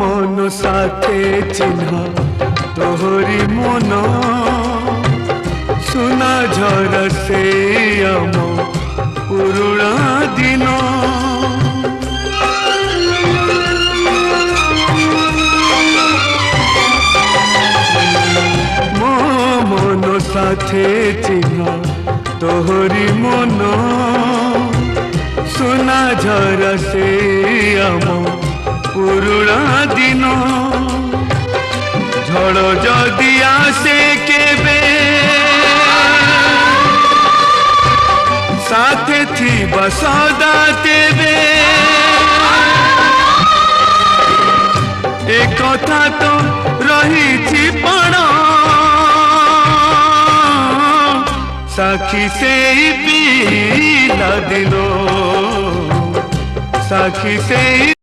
মন সাথে চিহ্ন তোহরি মন সুনা ঝরা সে আম পুরুণা দিন মো মন সাথে চিহ্ন তোহরি মন সুনা ঝরা সে আম পুরুণা দিন ঝড় যদি আসে কেবে সাথে থিবা সদা তেবে এ কথা তো রহিছি পণ সাক্ষী সেই পিলা দিন সাক্ষী সেই